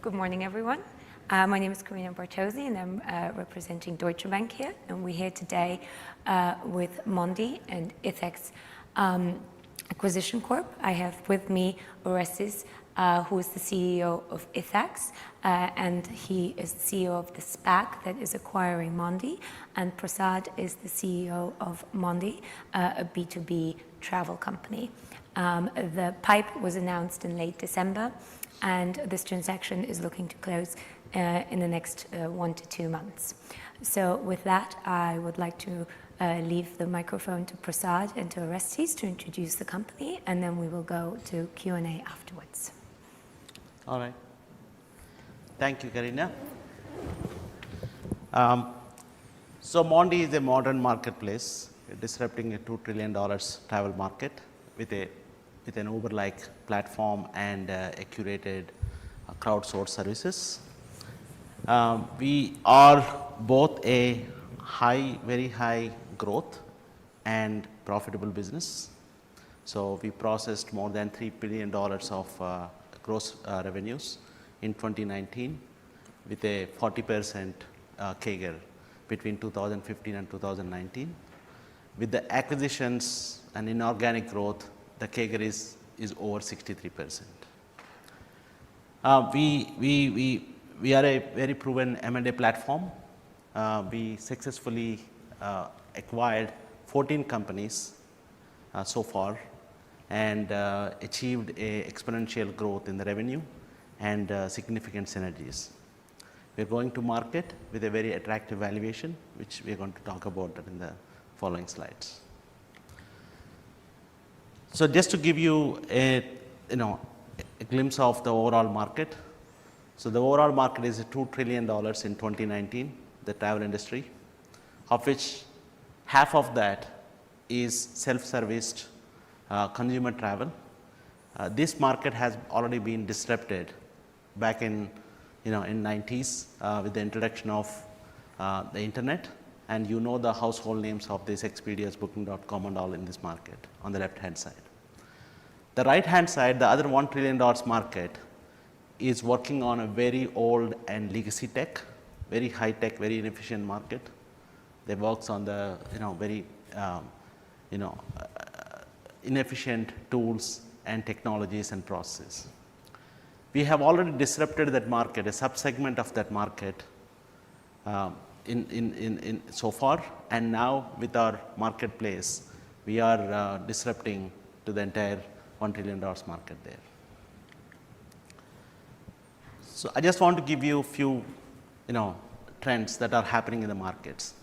Good morning, everyone. My name is Karina Bartosi, and I'm representing Deutsche Bank here. And we're here today with Mondee and ITHAX Acquisition Corp. I have with me Orestes, who is the CEO of ITHAX, and he is the CEO of the SPAC that is acquiring Mondee, and Prasad is the CEO of Mondee, a B2B travel company. The PIPE was announced in late December, and this transaction is looking to close in the next 1 to 2 months. So with that, I would like to leave the microphone to Prasad and to Orestes to introduce the company, and then we will go to Q&A afterwards. All right. Thank you, Karina. So Mondee is a modern marketplace disrupting a $2 trillion travel market with an Uber-like platform and a curated crowdsourced services. We are both a very high growth and profitable business. So we processed more than $3 billion of gross revenues in 2019 with a 40% CAGR between 2015 and 2019. With the acquisitions and inorganic growth, the CAGR is over 63%. We are a very proven M&A platform. We successfully acquired 14 companies so far and achieved a exponential growth in the revenue and significant synergies. We are going to market with a very attractive valuation, which we are going to talk about in the following slides. So just to give you a glimpse of the overall market. So the overall market is $2 trillion in 2019, the travel industry, of which half of that is self-serviced consumer travel. This market has already been disrupted back in 90s with the introduction of the internet, and the household names of these Expedia's, Booking.com and all in this market on the left hand side. The right hand side, the other $1 trillion market, is working on a very old and legacy tech, very high tech, very inefficient market. They works on the very inefficient tools and technologies and processes. We have already disrupted that market, a subsegment of that market in so far, and now with our marketplace, we are disrupting to the entire $1 trillion market there. So I just want to give you a few trends that are happening in the markets.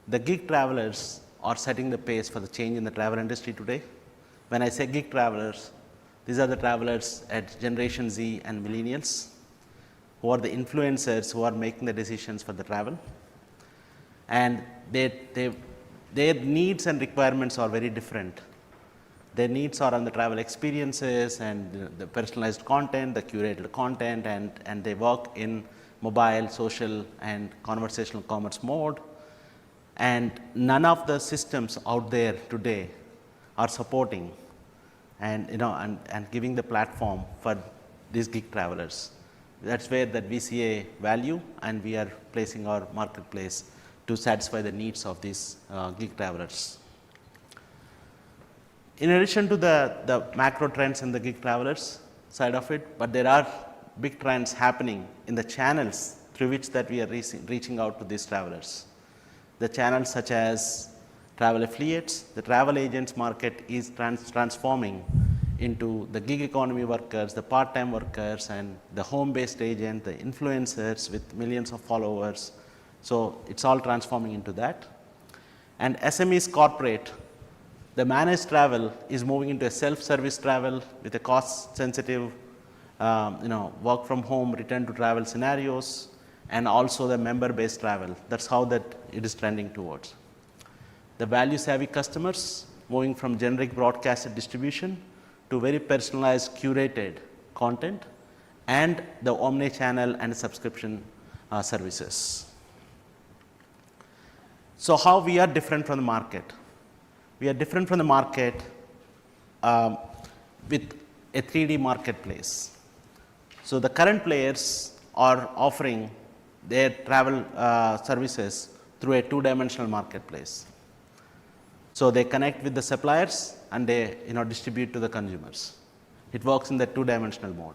The gig travelers are setting the pace for the change in the travel industry today. When I say gig travelers, these are the travelers at Generation Z and millennials, who are the influencers who are making the decisions for the travel. And their needs and requirements are very different. Their needs are on the travel experiences and the personalized content, the curated content, and they work in mobile, social, and conversational commerce mode. And none of the systems out there today are supporting and giving the platform for these gig travelers. That's where that we see a value, and we are placing our marketplace to satisfy the needs of these gig travelers. In addition to the macro trends in the gig travelers side of it, but there are big trends happening in the channels through which that we are reaching out to these travelers. The channels such as travel affiliates, the travel agents market is transforming into the gig economy workers, the part-time workers, and the home-based agent, the influencers with millions of followers. So it's all transforming into that. And SMEs corporate, the managed travel is moving into a self-service travel with a cost-sensitive, work from home, return to travel scenarios, and also the member-based travel. That's how that it is trending towards. The value-savvy customers moving from generic broadcasted distribution to very personalized, curated content, and the omni-channel and subscription services. So how we are different from the market? We are different from the market with a 3D marketplace. So, the current players are offering their travel services through a two-dimensional marketplace. So, they connect with the suppliers and they distribute to the consumers. It works in the two-dimensional mode.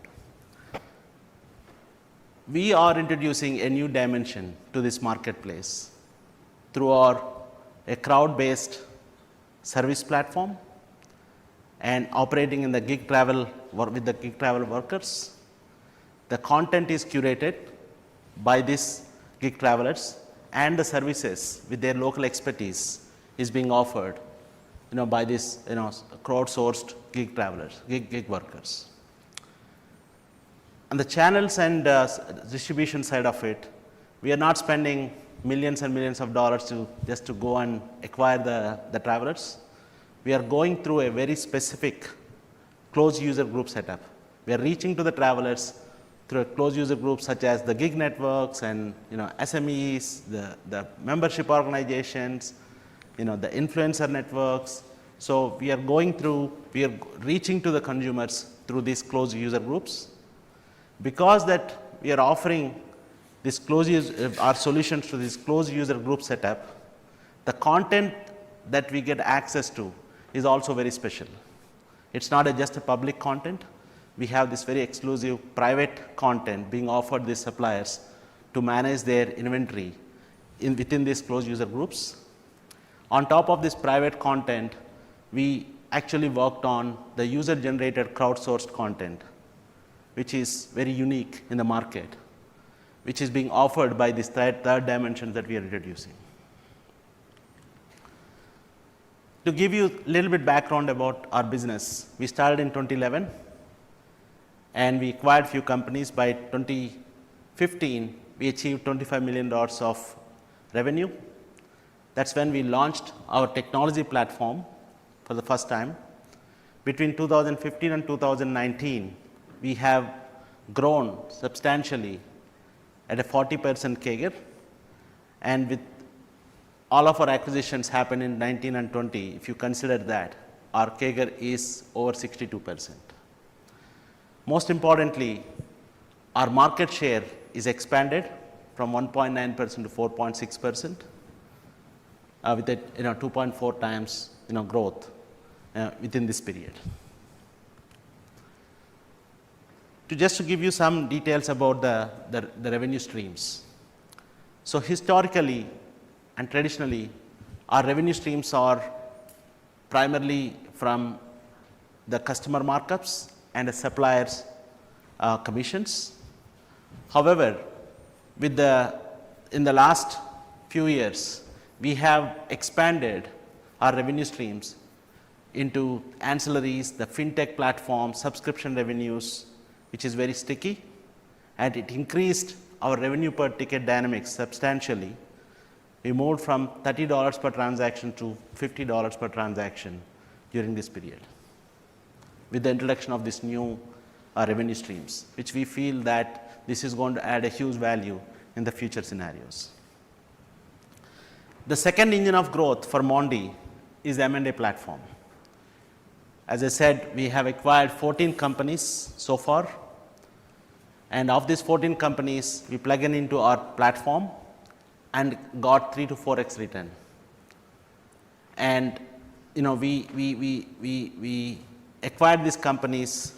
We are introducing a new dimension to this marketplace through a crowd-based service platform and operating in the gig travel with the gig travel workers. The content is curated by these gig travelers and the services with their local expertise is being offered by these crowdsourced gig travelers, gig workers. On the channels and distribution side of it, we are not spending millions and millions of dollars just to go and acquire the travelers. We are going through a very specific closed user group setup. We are reaching to the travelers through a closed user group such as the gig networks and SMEs, the membership organizations, the influencer networks. So, we are reaching to the consumers through these closed user groups. Because that we are offering this our solutions to this closed user group setup, the content that we get access to is also very special. It's not just a public content. We have this very exclusive private content being offered these suppliers to manage their inventory within these closed user groups. On top of this private content, we actually worked on the user generated crowdsourced content, which is very unique in the market, which is being offered by this third dimension that we are introducing. To give you a little bit background about our business, we started in 2011 and we acquired few companies. By 2015, we achieved $25 million of revenue. That's when we launched our technology platform for the first time. Between 2015 and 2019, we have grown substantially at a 40% CAGR, and with all of our acquisitions happened in 19 and 20, if you consider that, our CAGR is over 62%. Most importantly, our market share is expanded from 1.9% to 4.6%, with a 2.4 times growth within this period. Just to give you some details about the revenue streams. So, historically and traditionally, our revenue streams are primarily from the customer markups and the suppliers' commissions. However, in the last few years, we have expanded our revenue streams into ancillaries, the fintech platform, subscription revenues, which is very sticky, and it increased our revenue per ticket dynamics substantially. We moved from $30 per transaction to $50 per transaction during this period with the introduction of this new revenue streams, which we feel that this is going to add a huge value in the future scenarios. The second engine of growth for Mondee is the M&A platform. As I said, we have acquired 14 companies so far, and of these 14 companies, we plug into our platform and got 3 to 4x return. And we acquired these companies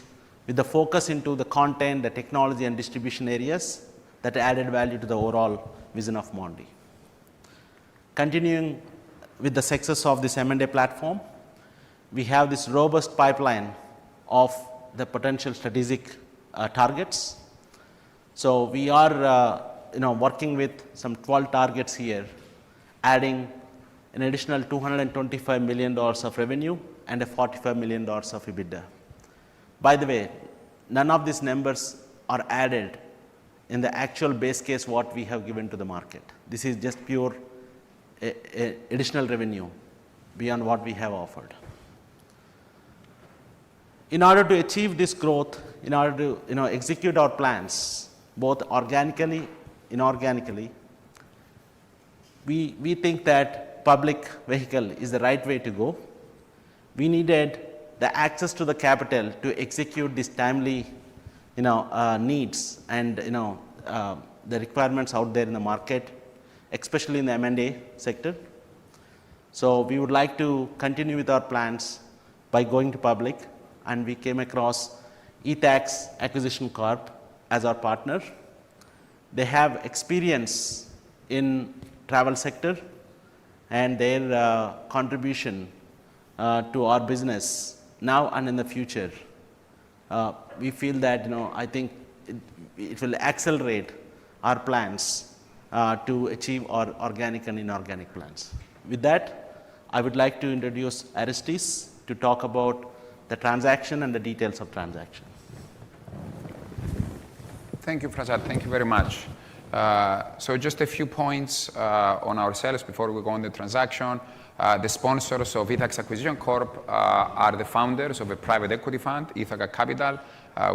with the focus into the content, the technology and distribution areas that added value to the overall vision of Mondee. Continuing with the success of this M&A platform, we have this robust pipeline of the potential strategic targets. So, we are working with some 12 targets here, adding an additional $225 million of revenue and a $45 million of EBITDA. By the way, none of these numbers are added in the actual base case what we have given to the market. This is just pure additional revenue beyond what we have offered. In order to achieve this growth, in order to execute our plans, both organically, inorganically, we think that public vehicle is the right way to go. We needed the access to the capital to execute this timely needs and the requirements out there in the market, especially in the M&A sector. So we would like to continue with our plans by going to public, and we came across ITHAX Acquisition Corp as our partner. They have experience in travel sector, and their contribution to our business now and in the future, we feel that I think it will accelerate our plans to achieve our organic and inorganic plans. With that, I would like to introduce Aristis to talk about the transaction and the details of transaction. Thank you, Prasad. Thank you very much. So just a few points on ourselves before we go on the transaction. The sponsors of ITHAX Acquisition Corp are the founders of a private equity fund, ITHAX Capital,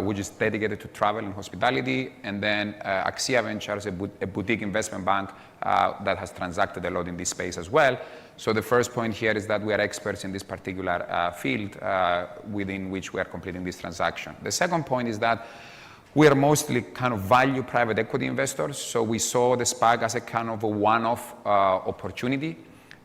which is dedicated to travel and hospitality, and then Axia Ventures, a boutique investment bank that has transacted a lot in this space as well. So the first point here is that we are experts in this particular field within which we are completing this transaction. The second point is that we are mostly kind of value private equity investors, so we saw the SPAC as a kind of a one-off opportunity.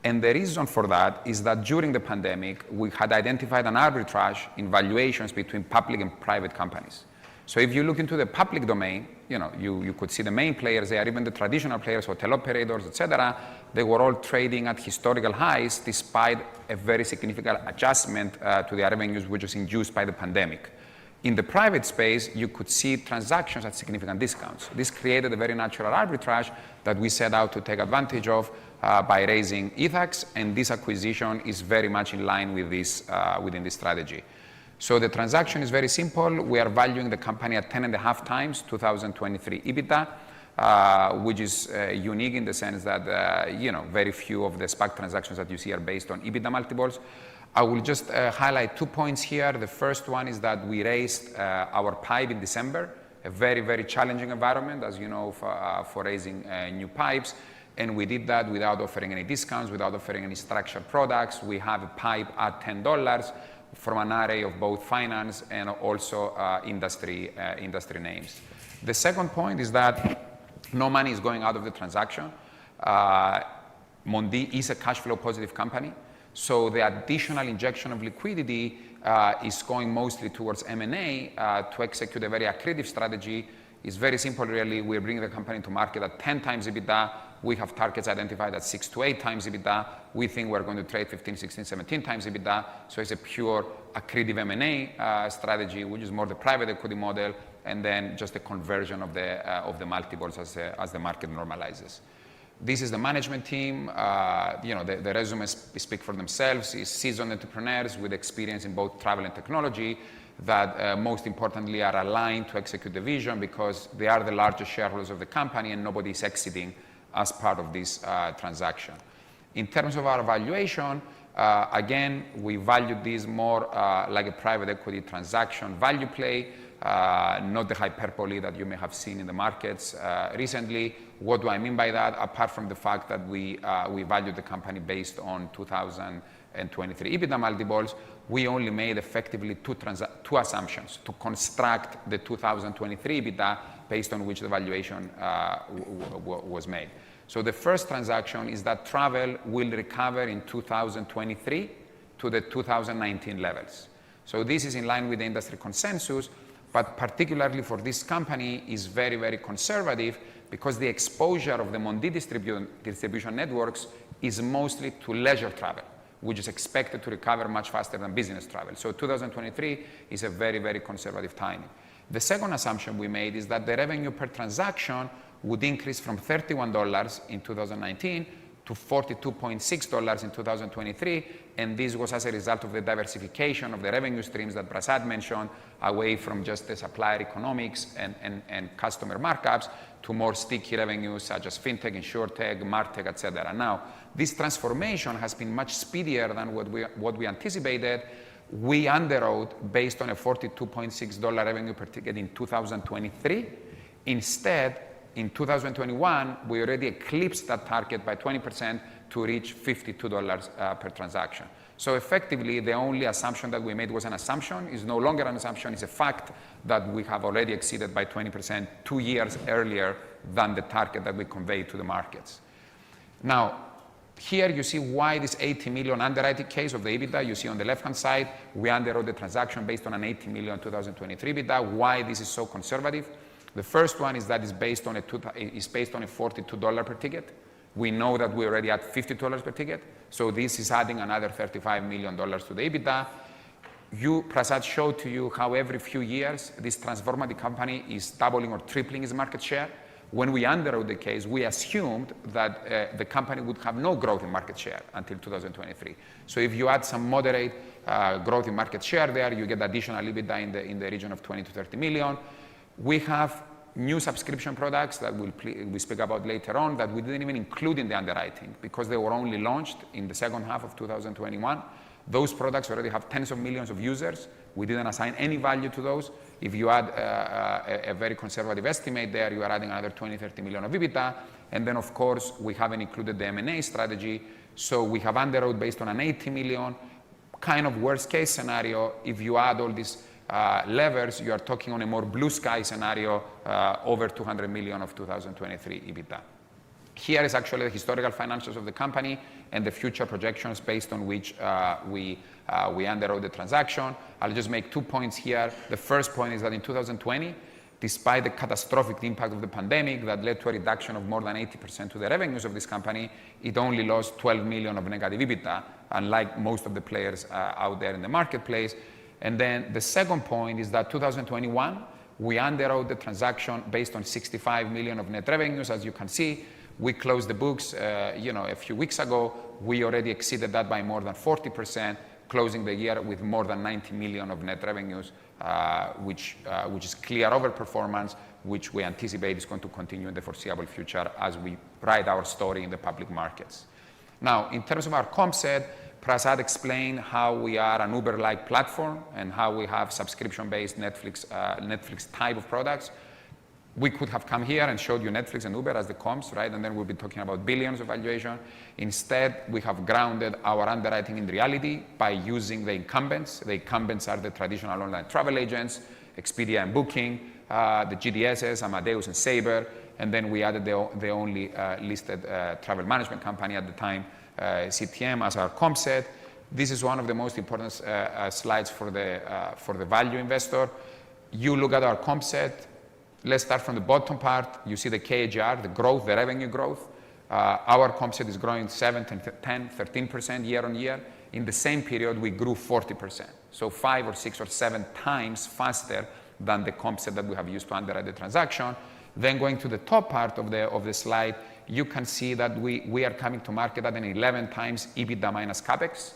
And the reason for that is that during the pandemic, we had identified an arbitrage in valuations between public and private companies. So if you look into the public domain, you could see the main players there, even the traditional players, hotel operators, etc. They were all trading at historical highs despite a very significant adjustment to their revenues, which was induced by the pandemic. In the private space, you could see transactions at significant discounts. This created a very natural arbitrage that we set out to take advantage of by raising ITHAX, and this acquisition is very much in line with this, within this strategy. So the transaction is very simple. We are valuing the company at 10.5 times 2023 EBITDA, which is unique in the sense that very few of the SPAC transactions that you see are based on EBITDA multiples. I will just highlight 2 points here. The first one is that we raised our PIPE in December, a very, very challenging environment, as you know, for raising new PIPEs. And we did that without offering any discounts, without offering any structured products. We have a PIPE at $10 from an array of both finance and also industry names. The second point is that no money is going out of the transaction. Mondee is a cash flow positive company. So the additional injection of liquidity is going mostly towards M&A to execute a very accretive strategy. It's very simple, really. We're bringing the company to market at 10 times EBITDA. We have targets identified at 6 to 8 times EBITDA. We think we're going to trade 15, 16, 17 times EBITDA. So it's a pure accretive M&A strategy, which is more the private equity model, and then just a conversion of the multiples as the market normalizes. This is the management team. The resumes speak for themselves. It's seasoned entrepreneurs with experience in both travel and technology that most importantly are aligned to execute the vision because they are the largest shareholders of the company and nobody is exiting as part of this transaction. In terms of our valuation, again, we valued this more like a private equity transaction value play, not the hyperbole that you may have seen in the markets recently. What do I mean by that? Apart from the fact that we valued the company based on 2023 EBITDA multiples, we only made effectively two assumptions to construct the 2023 EBITDA based on which the valuation was made. So the first transaction is that travel will recover in 2023 to the 2019 levels. So this is in line with the industry consensus, but particularly for this company is very, very conservative because the exposure of the Mondee distribution networks is mostly to leisure travel, which is expected to recover much faster than business travel. So 2023 is a very, very conservative timing. The second assumption we made is that the revenue per transaction would increase from $31 in 2019 to $42.6 in 2023, and this was as a result of the diversification of the revenue streams that Prasad mentioned, away from just the supplier economics and customer markups to more sticky revenues such as fintech, insurtech, martech, etc. Now, this transformation has been much speedier than what we anticipated. We underwrote based on a $42.6 revenue per ticket in 2023. Instead, in 2021, we already eclipsed that target by 20% to reach $52 per transaction. So effectively, the only assumption that we made was an assumption. It's no longer an assumption. It's a fact that we have already exceeded by 20% 2 years earlier than the target that we conveyed to the markets. Now, here you see why this 80 million underwriting case of the EBITDA. You see on the left-hand side, we underwrote the transaction based on an 80 million 2023 EBITDA. Why this is so conservative? The first one is that it's based on a $42 per ticket. We know that we already at $50 per ticket, so this is adding another $35 million to the EBITDA. Prasad showed to you how every few years this transformative company is doubling or tripling its market share. When we underwrote the case, we assumed that the company would have no growth in market share until 2023. So if you add some moderate growth in market share there, you get additional EBITDA in the region of 20 to 30 million. We have new subscription products that we speak about later on that we didn't even include in the underwriting because they were only launched in the second half of 2021. Those products already have tens of millions of users. We didn't assign any value to those. If you add a very conservative estimate there, you are adding another 20, 30 million of EBITDA. And then, of course, we haven't included the M&A strategy. So we have underwrote based on an 80 million kind of worst case scenario. If you add all these levers, you are talking on a more blue sky scenario, over 200 million of 2023 EBITDA. Here is actually the historical financials of the company and the future projections based on which we underwrote the transaction. I'll just make 2 points here. The first point is that in 2020, despite the catastrophic impact of the pandemic that led to a reduction of more than 80% to the revenues of this company, it only lost 12 million of negative EBITDA, unlike most of the players out there in the marketplace. And then the second point is that 2021, we underwrote the transaction based on 65 million of net revenues. As you can see, we closed the books a few weeks ago. We already exceeded that by more than 40%, closing the year with more than 90 million of net revenues, which is clear overperformance, which we anticipate is going to continue in the foreseeable future as we write our story in the public markets. Now, in terms of our comp set, Prasad explained how we are an Uber-like platform and how we have subscription-based Netflix type of products. We could have come here and showed you Netflix and Uber as the comps, right? And then we'll be talking about billions of valuation. Instead, we have grounded our underwriting in reality by using the incumbents. The incumbents are the traditional online travel agents, Expedia and Booking, the GDSs, Amadeus and Sabre, and then we added the only listed travel management company at the time, CTM, as our comp set. This is one of the most important slides for the value investor. You look at our comp set. Let's start from the bottom part. You see the CAGR, the growth, the revenue growth. Our comp set is growing 7, 10, 13% year on year. In the same period, we grew 40%. So 5 or 6 or 7 times faster than the comp set that we have used to underwrite the transaction. Then going to the top part of the slide, you can see that we are coming to market at an 11 times EBITDA minus CapEx.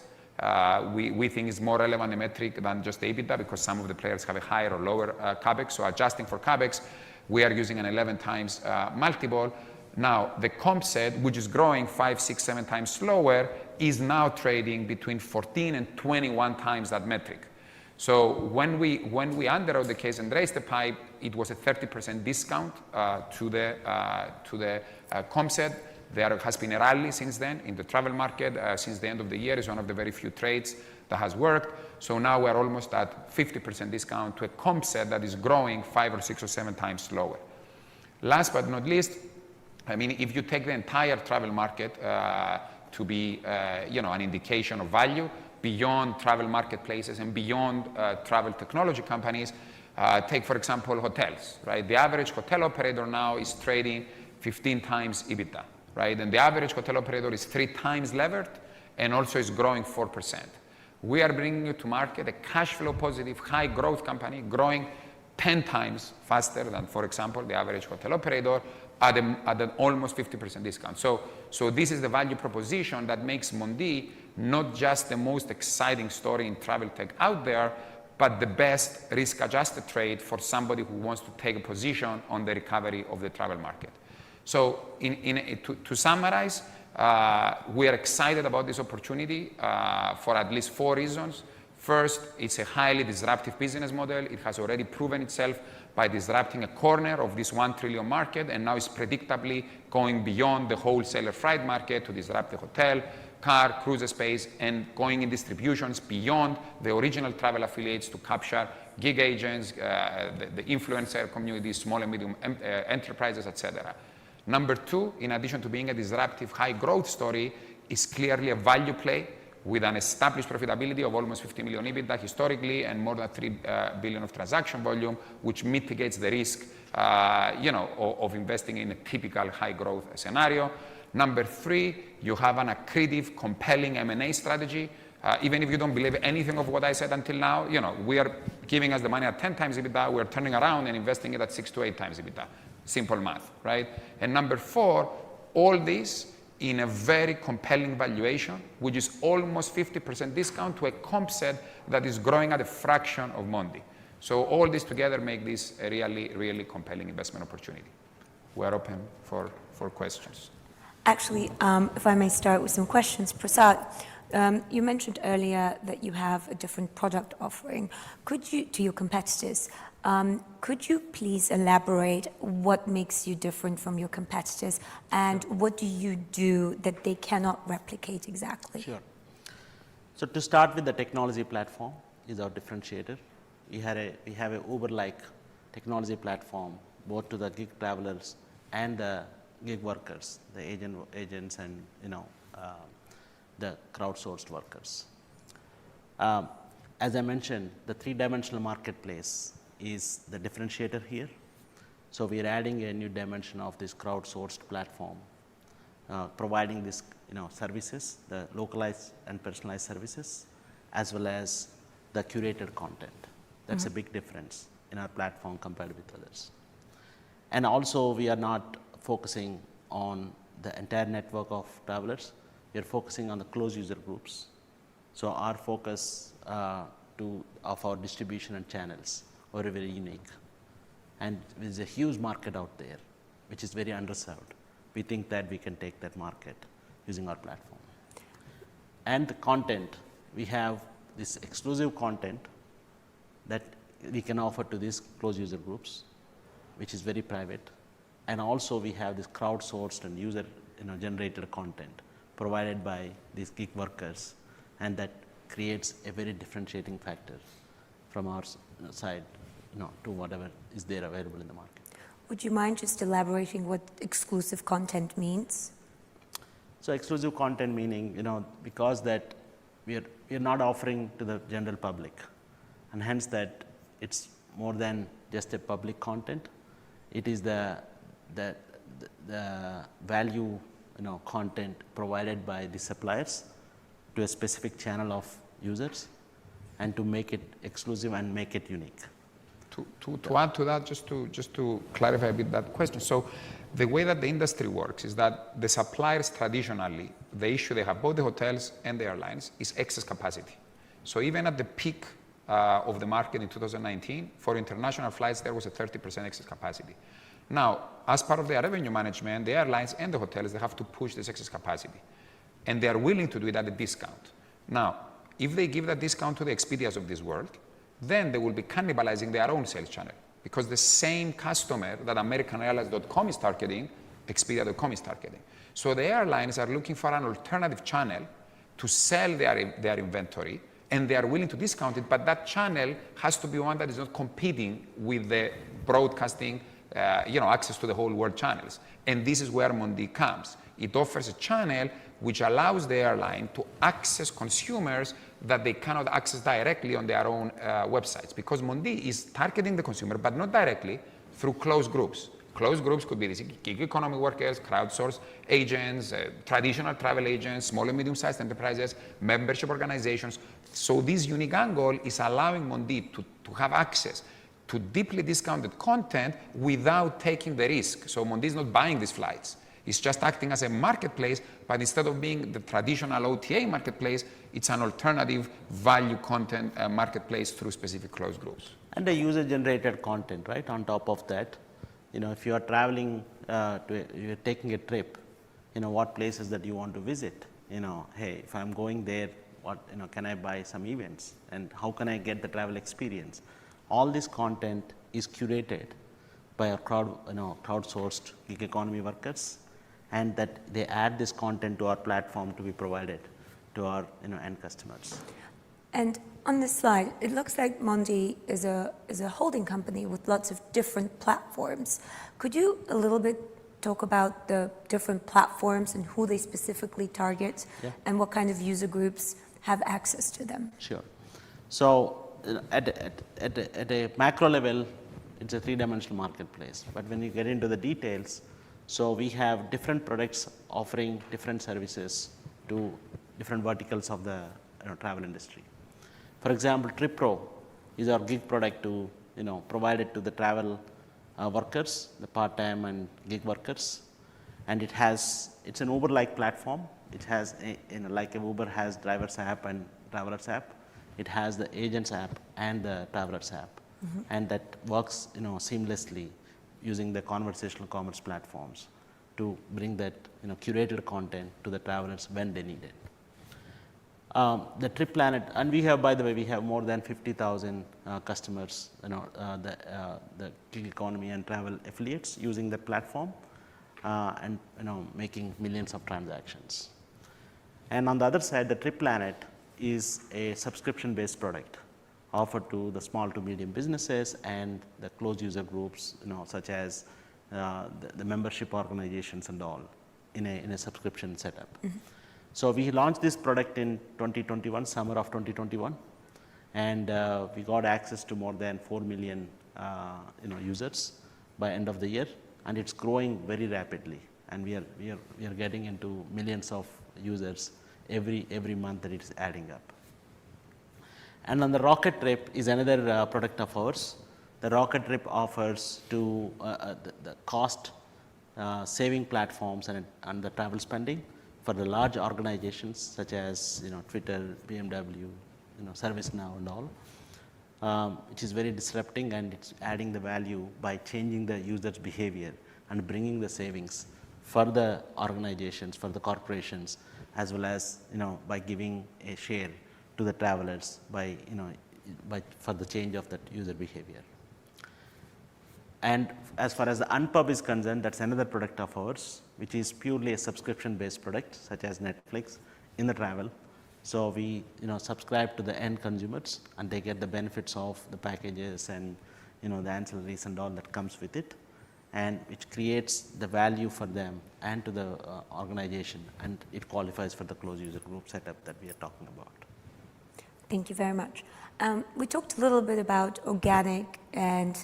We think it's more relevant a metric than just the EBITDA because some of the players have a higher or lower CapEx. So adjusting for CapEx, we are using an 11 times multiple. Now, the comp set, which is growing 5, 6, 7 times slower, is now trading between 14 and 21 times that metric. So when we underwrote the case and raised the pipe, it was a 30% discount to the comp set. There has been a rally since then in the travel market. Since the end of the year is one of the very few trades that has worked. So now we're almost at 50% discount to a comp set that is growing 5 or 6 or 7 times slower. Last but not least, I mean, if you take the entire travel market to be an indication of value beyond travel marketplaces and beyond travel technology companies, take, for example, hotels, right? The average hotel operator now is trading 15 times EBITDA, right? And the average hotel operator is 3 times levered and also is growing 4%. We are bringing you to market a cash flow positive, high growth company growing 10 times faster than, for example, the average hotel operator at an almost 50% discount. So this is the value proposition that makes Mondee not just the most exciting story in travel tech out there, but the best risk-adjusted trade for somebody who wants to take a position on the recovery of the travel market. So to summarize, we are excited about this opportunity for at least 4 reasons. First, it's a highly disruptive business model. It has already proven itself by disrupting a corner of this 1 trillion market, and now is predictably going beyond the wholesaler freight market to disrupt the hotel, car, cruise space, and going in distributions beyond the original travel affiliates to capture gig agents, the influencer community, small and medium enterprises, etc. Number two, in addition to being a disruptive high growth story, is clearly a value play with an established profitability of almost 50 million EBITDA historically and more than 3 billion of transaction volume, which mitigates the risk of investing in a typical high growth scenario. Number three, you have an accretive, compelling M&A strategy. Even if you don't believe anything of what I said until now, we are giving us the money at 10 times EBITDA, we're turning around and investing it at 6 to 8 times EBITDA. Simple math, right? And number four, all this in a very compelling valuation, which is almost 50% discount to a comp set that is growing at a fraction of Mondee. So all this together make this a really, really compelling investment opportunity. We're open for questions. Actually, if I may start with some questions. Prasad, you mentioned earlier that you have a different product offering. Could you, to your competitors, could you please elaborate what makes you different from your competitors and what do you do that they cannot replicate exactly? Sure. So to start with, the technology platform is our differentiator. We have a Uber-like technology platform both to the gig travelers and the gig workers, the agents and the crowdsourced workers. As I mentioned, the three-dimensional marketplace is the differentiator here. So we are adding a new dimension of this crowdsourced platform, providing this services, the localized and personalized services, as well as the curated content. That's a big difference in our platform compared with others. And also, we are not focusing on the entire network of travelers. We are focusing on the closed user groups. So our focus of our distribution and channels are very unique. And there's a huge market out there, which is very underserved. We think that we can take that market using our platform. And the content, we have this exclusive content that we can offer to these closed user groups, which is very private. And also we have this crowdsourced and user generated content provided by these gig workers, and that creates a very differentiating factor from our side to whatever is there available in the market. Would you mind just elaborating what exclusive content means? So exclusive content meaning, because that we are not offering to the general public, and hence that it's more than just a public content. It is the value content provided by the suppliers to a specific channel of users, and to make it exclusive and make it unique. To add to that, just to clarify a bit that question. So the way that the industry works is that the suppliers traditionally, the issue they have, both the hotels and the airlines, is excess capacity. So even at the peak of the market in 2019, for international flights, there was a 30% excess capacity. Now, as part of their revenue management, the airlines and the hotels, they have to push this excess capacity. And they are willing to do it at a discount. Now, if they give that discount to the Expedias of this world, then they will be cannibalizing their own sales channel, because the same customer that AmericanAirlines.com is targeting, Expedia.com is targeting. So the airlines are looking for an alternative channel to sell their inventory, and they are willing to discount it, but that channel has to be one that is not competing with the broadcasting, access to the whole world channels. And this is where Mondee comes. It offers a channel which allows the airline to access consumers that they cannot access directly on their own websites, because Mondee is targeting the consumer, but not directly, through closed groups. Closed groups could be these gig economy workers, crowdsourced agents, traditional travel agents, small and medium-sized enterprises, membership organizations. So this unique angle is allowing Mondee to have access to deeply discounted content without taking the risk. So Mondee is not buying these flights. It's just acting as a marketplace, but instead of being the traditional OTA marketplace, it's an alternative value content marketplace through specific closed groups. And the user-generated content, right, on top of that. If you are traveling, you're taking a trip, what places that you want to visit. Hey, if I'm going there, can I buy some events? And how can I get the travel experience? All this content is curated by our crowdsourced gig economy workers, and that they add this content to our platform to be provided to our end customers. And on this slide, it looks like Mondee is a holding company with lots of different platforms. Could you a little bit talk about the different platforms and who they specifically target, and what kind of user groups have access to them? Sure. So at a macro level, it's a three-dimensional marketplace. But when you get into the details, so we have different products offering different services to different verticals of the travel industry. For example, TripPro is our gig product to provide it to the travel workers, the part-time and gig workers, and it's an Uber-like platform. It has like Uber has drivers app and travelers app. It has the agents app and the travelers app, and that works seamlessly using the conversational commerce platforms to bring that curated content to the travelers when they need it. The Trip Planet, and we have, by the way, we have more than 50,000 customers, the gig economy and travel affiliates using the platform, and making millions of transactions. And on the other side, the Trip Planet is a subscription-based product offered to the small to medium businesses and the closed user groups, such as the membership organizations and all, in a subscription setup. So we launched this product in 2021, summer of 2021, and we got access to more than 4 million users by end of the year, and it's growing very rapidly, and we are getting into millions of users every month that it is adding up. And on the Rocket Trip is another product of ours. The Rocket Trip offers to the cost saving platforms and the travel spending for the large organizations such as Twitter, BMW, ServiceNow and all, which is very disrupting, and it's adding the value by changing the user's behavior and bringing the savings for the organizations, for the corporations, as well as by giving a share to the travelers for the change of that user behavior. And as far as the Unpub is concerned, that's another product of ours, which is purely a subscription-based product, such as Netflix in the travel. So we subscribe to the end consumers, and they get the benefits of the packages and the ancillaries and all that comes with it, and which creates the value for them and to the organization, and it qualifies for the closed user group setup that we are talking about. Thank you very much. We talked a little bit about organic and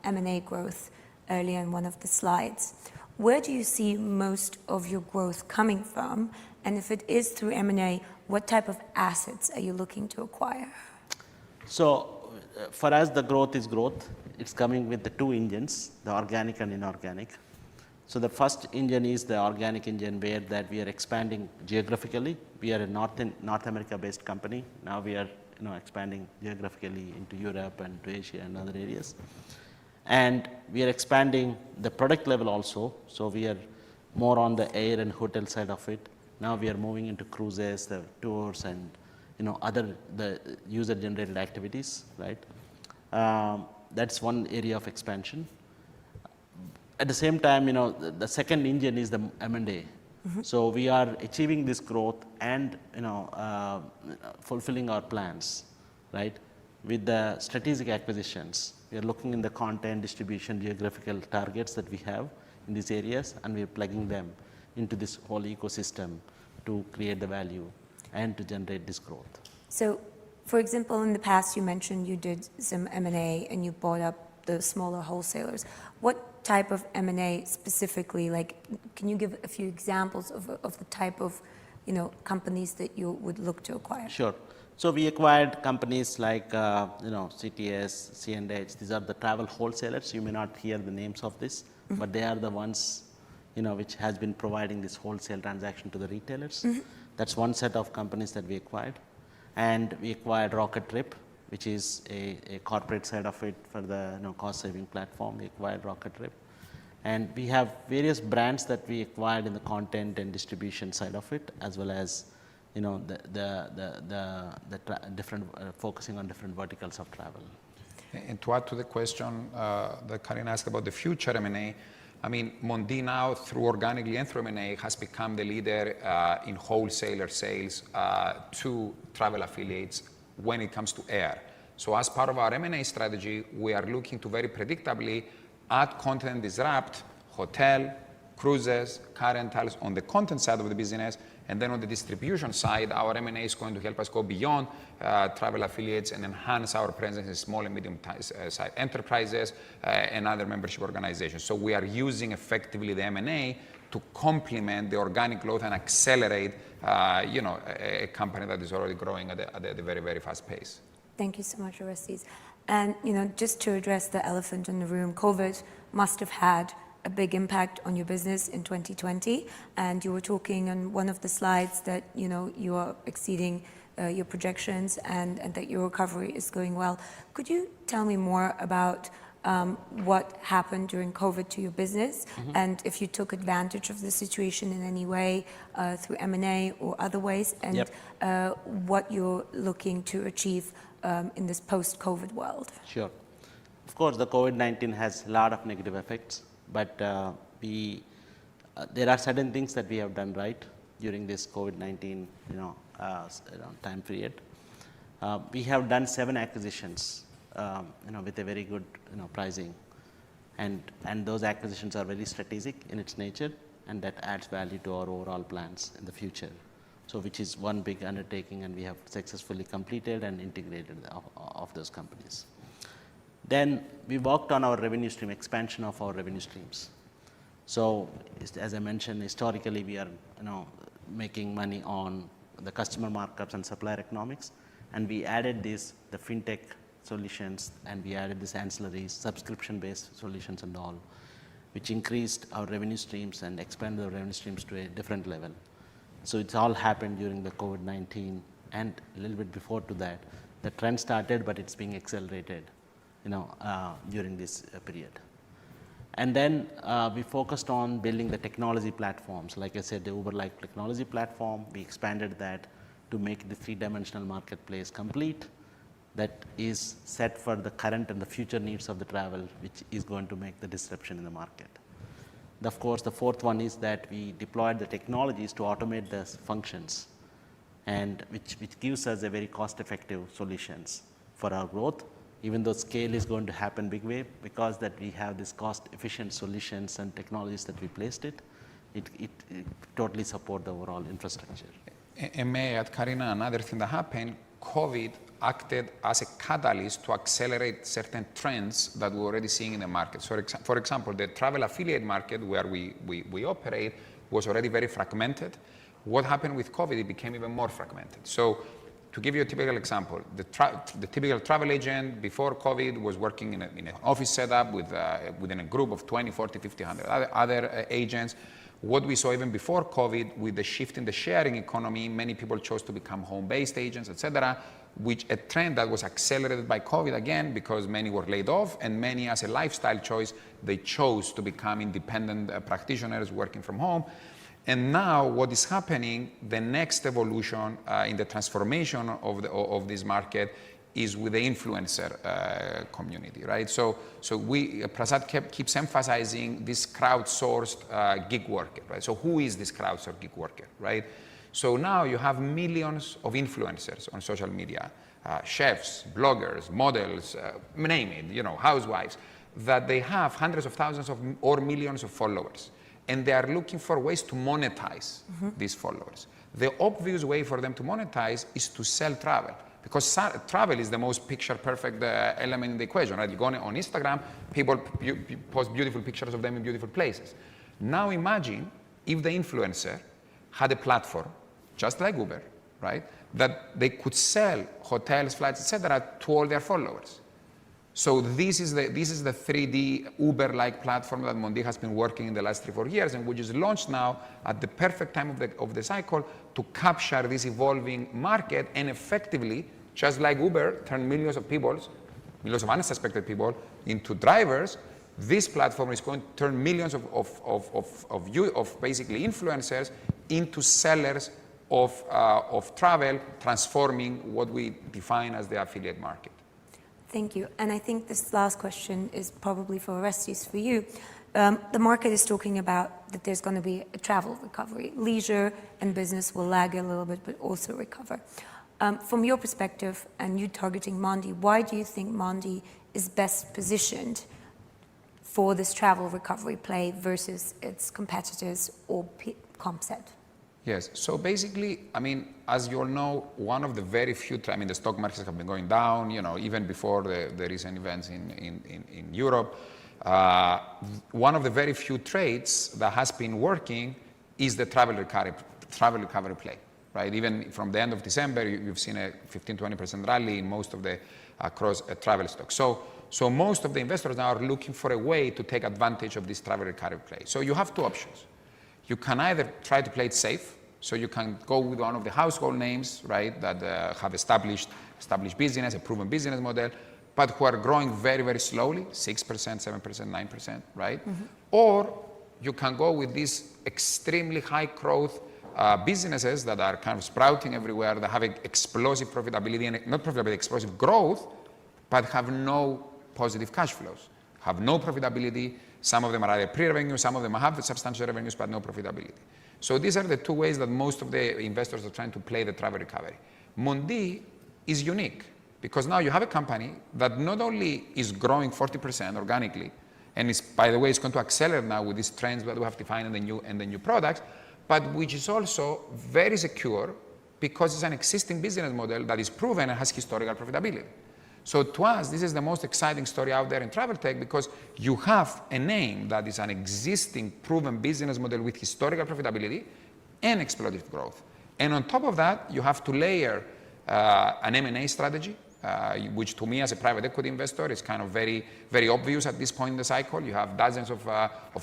M&A growth earlier in one of the slides. Where do you see most of your growth coming from? And if it is through M&A, what type of assets are you looking to acquire? So for us, the growth is growth. It's coming with the two engines, the organic and inorganic. So the first engine is the organic engine, where that we are expanding geographically. We are a North America-based company. Now we are expanding geographically into Europe and to Asia and other areas. And we are expanding the product level also. So we are more on the air and hotel side of it. Now we are moving into cruises, the tours, and other the user-generated activities, right? That's one area of expansion. At the same time, the second engine is the M&A. So we are achieving this growth and fulfilling our plans, right? With the strategic acquisitions, we are looking in the content, distribution, geographical targets that we have in these areas, and we are plugging them into this whole ecosystem to create the value and to generate this growth. So, for example, in the past you mentioned you did some M&A and you bought up the smaller wholesalers. What type of M&A specifically, can you give a few examples of the type of companies that you would look to acquire? Sure. So we acquired companies like CTS, C&H. These are the travel wholesalers. You may not hear the names of this, but they are the ones which has been providing this wholesale transaction to the retailers. That's one set of companies that we acquired. And we acquired Rocket Trip, which is a corporate side of it for the cost saving platform. We acquired Rocket Trip. And we have various brands that we acquired in the content and distribution side of it, as well as different focusing on different verticals of travel. And to add to the question that Karin asked about the future M&A, I mean, Mondee now, through organically and through M&A, has become the leader in wholesaler sales to travel affiliates when it comes to air. So as part of our M&A strategy, we are looking to very predictably add content and disrupt hotel, cruises, car rentals on the content side of the business. And then on the distribution side, our M&A is going to help us go beyond travel affiliates and enhance our presence in small and medium-sized enterprises and other membership organizations. So we are using effectively the M&A to complement the organic growth and accelerate, a company that is already growing at a very, very fast pace. Thank you so much, Orestes. And just to address the elephant in the room, COVID must have had a big impact on your business in 2020, and you were talking on one of the slides that you are exceeding your projections and that your recovery is going well. Could you tell me more about what happened during COVID to your business, and if you took advantage of the situation in any way through M&A or other ways, and what you're looking to achieve in this post-COVID world? Sure. Of course, the COVID-19 has a lot of negative effects, but there are certain things that we have done right during this COVID-19 time period. We have done 7 acquisitions with a very good pricing, and those acquisitions are very strategic in its nature, and that adds value to our overall plans in the future. So which is one big undertaking, and we have successfully completed and integrated of those companies. Then we worked on our revenue stream, expansion of our revenue streams. So as I mentioned, historically we are making money on the customer markups and supplier economics, and we added the fintech solutions, and we added this ancillaries, subscription-based solutions and all, which increased our revenue streams and expanded the revenue streams to a different level. So it's all happened during the COVID-19, and a little bit before to that. The trend started, but it's being accelerated during this period. And then we focused on building the technology platforms. Like I said, the Uber-like technology platform, we expanded that to make the 3-dimensional marketplace complete, that is set for the current and the future needs of the travel, which is going to make the disruption in the market. Of course, the fourth one is that we deployed the technologies to automate the functions, and which gives us a very cost-effective solutions for our growth. Even though scale is going to happen big way, because that we have this cost-efficient solutions and technologies that we placed it totally support the overall infrastructure. And may I add, Karina, another thing that happened, COVID acted as a catalyst to accelerate certain trends that we're already seeing in the market. So for example, the travel affiliate market where we operate was already very fragmented. What happened with COVID, it became even more fragmented. So to give you a typical example, the typical travel agent before COVID was working in an office setup within a group of 20, 40, 50, 100 other agents. What we saw even before COVID, with the shift in the sharing economy, many people chose to become home-based agents, etc., which a trend that was accelerated by COVID again, because many were laid off, and many, as a lifestyle choice, they chose to become independent practitioners working from home. And now what is happening, the next evolution in the transformation of this market is with the influencer community, right? So Prasad keeps emphasizing this crowdsourced gig worker, right? So who is this crowdsourced gig worker, right? So now you have millions of influencers on social media, chefs, bloggers, models, name it, housewives, that they have hundreds of thousands or millions of followers. And they are looking for ways to monetize these followers. The obvious way for them to monetize is to sell travel, because travel is the most picture-perfect element in the equation, right? You go on Instagram, people post beautiful pictures of them in beautiful places. Now imagine if the influencer had a platform, just like Uber, right? That they could sell hotels, flights, etc., to all their followers. So this is the 3D Uber-like platform that Mondee has been working in the last 3-4 years, and which is launched now at the perfect time of the cycle to capture this evolving market and effectively, just like Uber, turn millions of unsuspected people into drivers. This platform is going to turn millions of basically influencers into sellers of travel, transforming what we define as the affiliate market. Thank you. And I think this last question is probably for Orestes, for you. The market is talking about that there's going to be a travel recovery. Leisure and business will lag a little bit, but also recover. From your perspective, and you targeting Mondee, why do you think Mondee is best positioned for this travel recovery play versus its competitors or comp set? Yes, so basically, I mean, as you all know, one of the very few, I mean, the stock markets have been going down, you know, even before the recent events in Europe. One of the very few trades that has been working is the travel recovery play, right? Even from the end of December, you've seen a 15-20% rally in most of the across travel stocks. So most of the investors now are looking for a way to take advantage of this travel recovery play. So you have two options. You can either try to play it safe, so you can go with one of the household names, right, that have established business, a proven business model, but who are growing very, very slowly, 6%, 7%, 9%, right? Mm-hmm. Or you can go with these extremely high growth businesses that are kind of sprouting everywhere, that have explosive profitability, and not profitability, explosive growth, but have no positive cash flows, have no profitability. Some of them are either pre-revenue, some of them have substantial revenues, but no profitability. So these are the two ways that most of the investors are trying to play the travel recovery. Mondee is unique because now you have a company that not only is growing 40% organically, and is, by the way, it's going to accelerate now with these trends that we have defined and the new products, but which is also very secure because it's an existing business model that is proven and has historical profitability. So to us, this is the most exciting story out there in travel tech because you have a name that is an existing proven business model with historical profitability and explosive growth. And on top of that, you have to layer an M&A strategy, which to me as a private equity investor is kind of very, very obvious at this point in the cycle. You have dozens of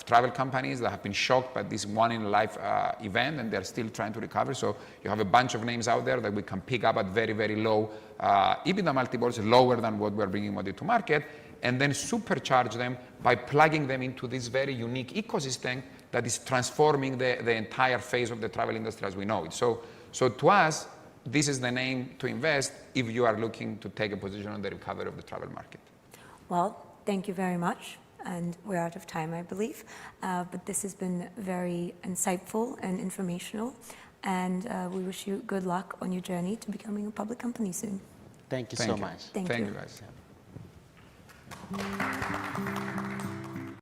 travel companies that have been shocked by this one-in-a-life event, and they're still trying to recover. So you have a bunch of names out there that we can pick up at very, very low EBITDA multiples, lower than what we're bringing Mondee to market, and then supercharge them by plugging them into this very unique ecosystem that is transforming the entire phase of the travel industry as we know it. So to us, this is the name to invest if you are looking to take a position on the recovery of the travel market. Well, thank you very much. And we're out of time, I believe. But this has been very insightful and informational. And we wish you good luck on your journey to becoming a public company soon. Thank you so much. Thank you guys.